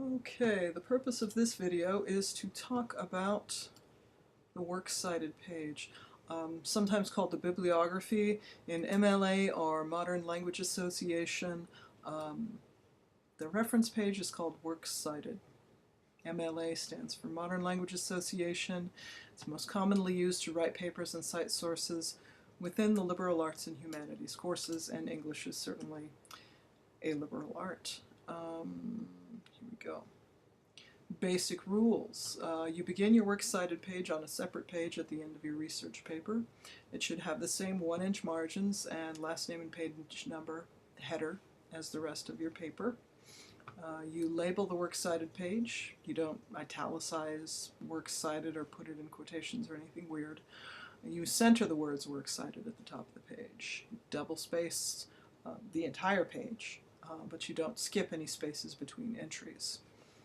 Okay, the purpose of this video is to talk about the Works Cited page, sometimes called the bibliography in MLA or Modern Language Association. The reference page is called Works Cited. MLA stands for Modern Language Association. It's most commonly used to write papers and cite sources within the liberal arts and humanities courses, and English is certainly a liberal art. Here we go. Basic rules. You begin your Works Cited page on a separate page at the end of your research paper. It should have the same 1-inch margins and last name and page number header as the rest of your paper. You label the Works Cited page. You don't italicize Works Cited or put it in quotations or anything weird. You center the words Works Cited at the top of the page. You double space the entire page, but you don't skip any spaces between entries.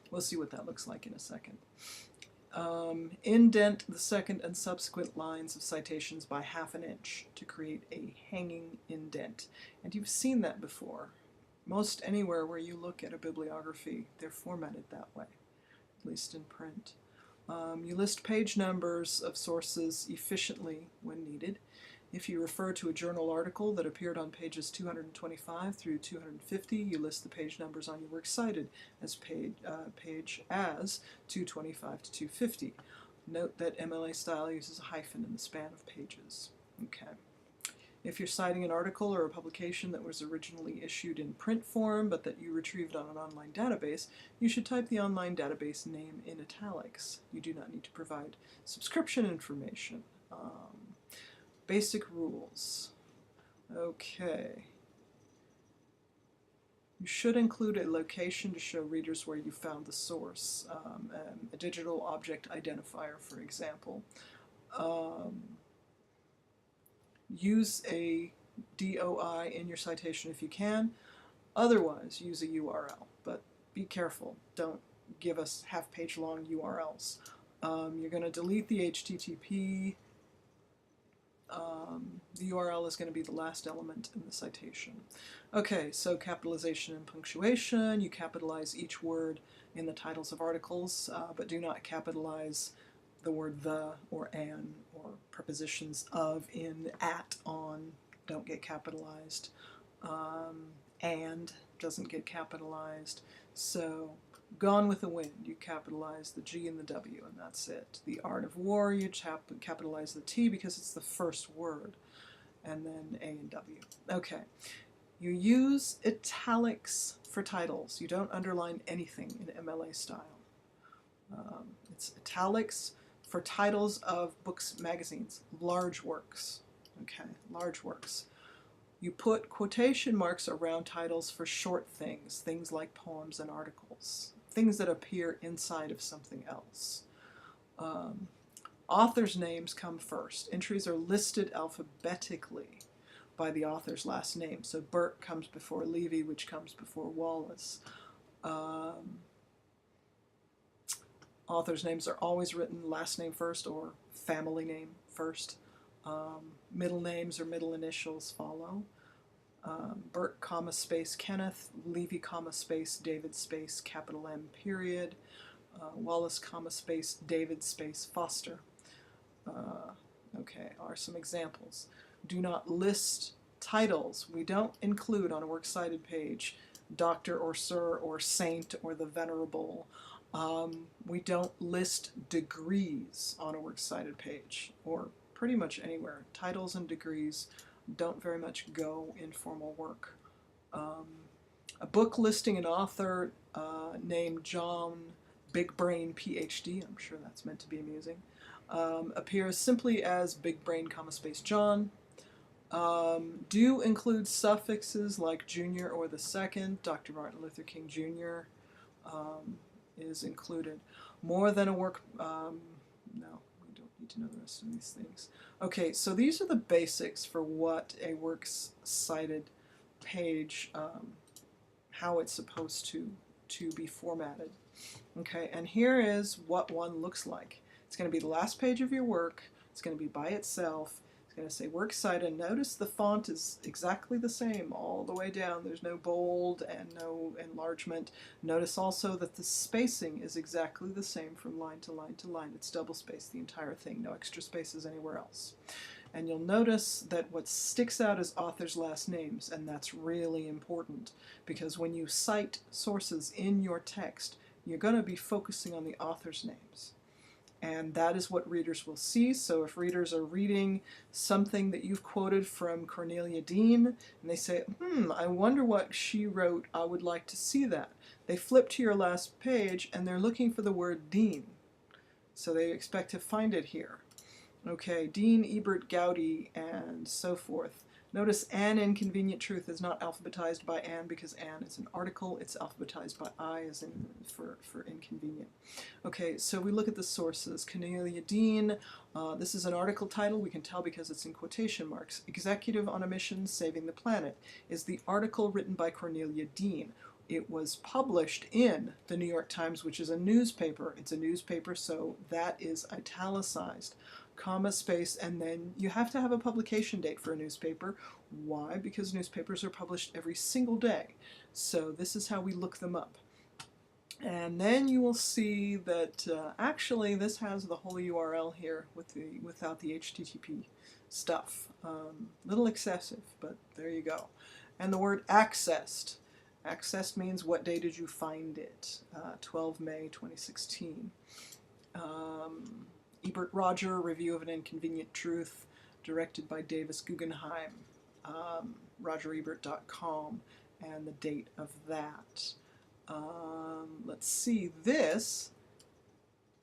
We'll see what that looks like in a second. Indent the second and subsequent lines of citations by 1/2 inch to create a hanging indent. And you've seen that before. Most anywhere where you look at a bibliography, they're formatted that way, at least in print. You list page numbers of sources efficiently when needed. If you refer to a journal article that appeared on pages 225 through 250, you list the page numbers on your Works Cited as page as 225 to 250. Note that MLA style uses a hyphen in the span of pages. Okay. If you're citing an article or a publication that was originally issued in print form but that you retrieved on an online database, you should type the online database name in italics. You do not need to provide subscription information. Basic rules. Okay. You should include a location to show readers where you found the source, a digital object identifier, for example. Use a DOI in your citation if you can. Otherwise, use a URL, but be careful. Don't give us half-page long URLs. You're going to delete the HTTP. The URL is going to be the last element in the citation. Okay, so capitalization and punctuation. You capitalize each word in the titles of articles, but do not capitalize the word the or an or prepositions of, in, at, on don't get capitalized. And doesn't get capitalized. So Gone with the Wind, you capitalize the G and the W, and that's it. The Art of War, you capitalize the T because it's the first word, and then A and W. Okay. You use italics for titles. You don't underline anything in MLA style. It's italics for titles of books, magazines, large works. Okay, large works. You put quotation marks around titles for short things, things like poems and articles, things that appear inside of something else. Authors' names come first. Entries are listed alphabetically by the author's last name. So Burke comes before Levy, which comes before Wallace. Authors' names are always written last name first or family name first. Middle names or middle initials follow. Burke, comma, space, Kenneth. Levy, comma, space, David, space, capital M, period. Wallace, comma, space, David, space, Foster. Okay, are some examples. Do not list titles. We don't include on a Works Cited page Doctor or Sir or Saint or the Venerable. We don't list degrees on a Works Cited page, or pretty much anywhere. Titles and degrees don't very much go in formal work. A book listing an author named John Big Brain PhD, I'm sure that's meant to be amusing, appears simply as Big Brain, comma, space, John. Do include suffixes like Jr. or the second. Dr. Martin Luther King Jr. Is included. More than a work, no, we don't need to know the rest of these things. Okay, so these are the basics for what a Works Cited page, how it's supposed to be formatted. Okay, and here is what one looks like. It's going to be the last page of your work. It's going to be by itself. It's It's going to say Works Cited. Notice the font is exactly the same all the way down. There's no bold and no enlargement. Notice also that the spacing is exactly the same from line to line to line. It's double spaced the entire thing, no extra spaces anywhere else. And you'll notice that what sticks out is authors' last names, and that's really important because when you cite sources in your text, you're going to be focusing on the author's names. And that is what readers will see. So if readers are reading something that you've quoted from Cornelia Dean, and they say, I wonder what she wrote, I would like to see that. They flip to your last page, and they're looking for the word Dean. So they expect to find it here. Okay, Dean, Ebert, Gowdy, and so forth. Notice An Inconvenient Truth is not alphabetized by An because An is an article. It's alphabetized by I as in for inconvenient. Okay, so we look at the sources. Cornelia Dean, this is an article title. We can tell because it's in quotation marks. Executive on a Mission Saving the Planet is the article written by Cornelia Dean. It was published in the New York Times, which is a newspaper. It's a newspaper, so that is italicized. Comma, space, and then you have to have a publication date for a newspaper. Why? Because newspapers are published every single day. So this is how we look them up. And then you will see that actually this has the whole URL here without the HTTP stuff. Little excessive, but there you go. And the word accessed. Accessed means what day did you find it? 12 May 2016. Ebert Roger, Review of an Inconvenient Truth, directed by Davis Guggenheim, rogerebert.com, and the date of that. Let's see, this,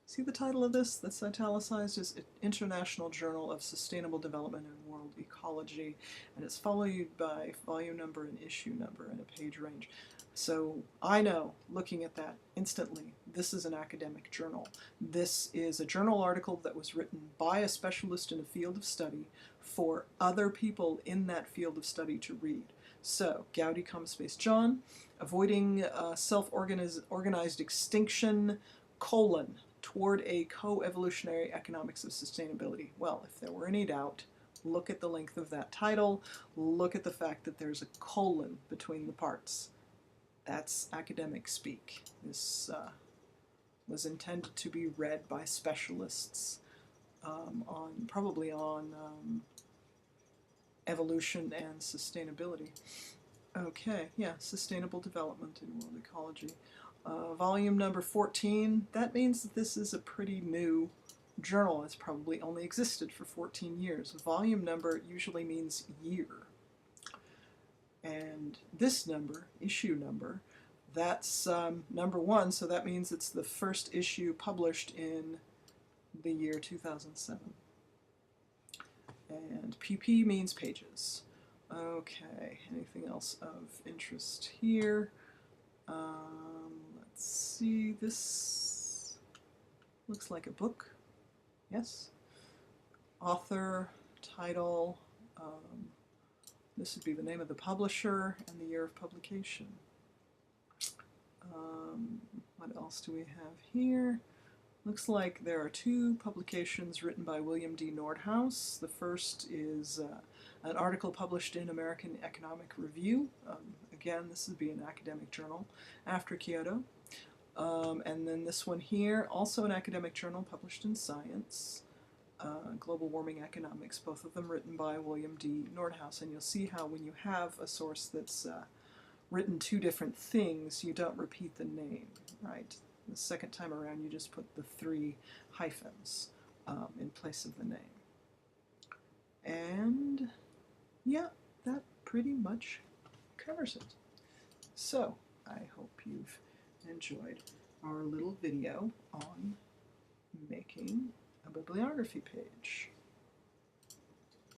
see the title of this that's italicized is International Journal of Sustainable Development and World Ecology, and it's followed by volume number and issue number and a page range. So I know, looking at that instantly, this is an academic journal. This is a journal article that was written by a specialist in a field of study for other people in that field of study to read. So, Gowdy, space John, Avoiding Self-Organized Extinction, Toward a Co-Evolutionary Economics of Sustainability. Well, if there were any doubt, look at the length of that title, look at the fact that there's a colon between the parts. That's academic speak. This was intended to be read by specialists probably on evolution and sustainability. Okay, yeah, sustainable development in world ecology. Volume number 14, that means that this is a pretty new journal. It's probably only existed for 14 years. Volume number usually means year. And this number, issue number, that's number 1, so that means it's the first issue published in the year 2007. And PP means pages. Okay, anything else of interest here? Let's see, this looks like a book. Yes. Author, title, this would be the name of the publisher and the year of publication. What else do we have here? Looks like there are 2 publications written by William D. Nordhaus. The first is an article published in American Economic Review. Again, this would be an academic journal after Kyoto. And then this one here, also an academic journal published in Science. Global Warming Economics, both of them written by William D. Nordhaus. And you'll see how when you have a source that's written 2 different things, you don't repeat the name, right? The second time around, you just put the 3 hyphens in place of the name. And yeah, that pretty much covers it. So I hope you've enjoyed our little video on making a bibliography page.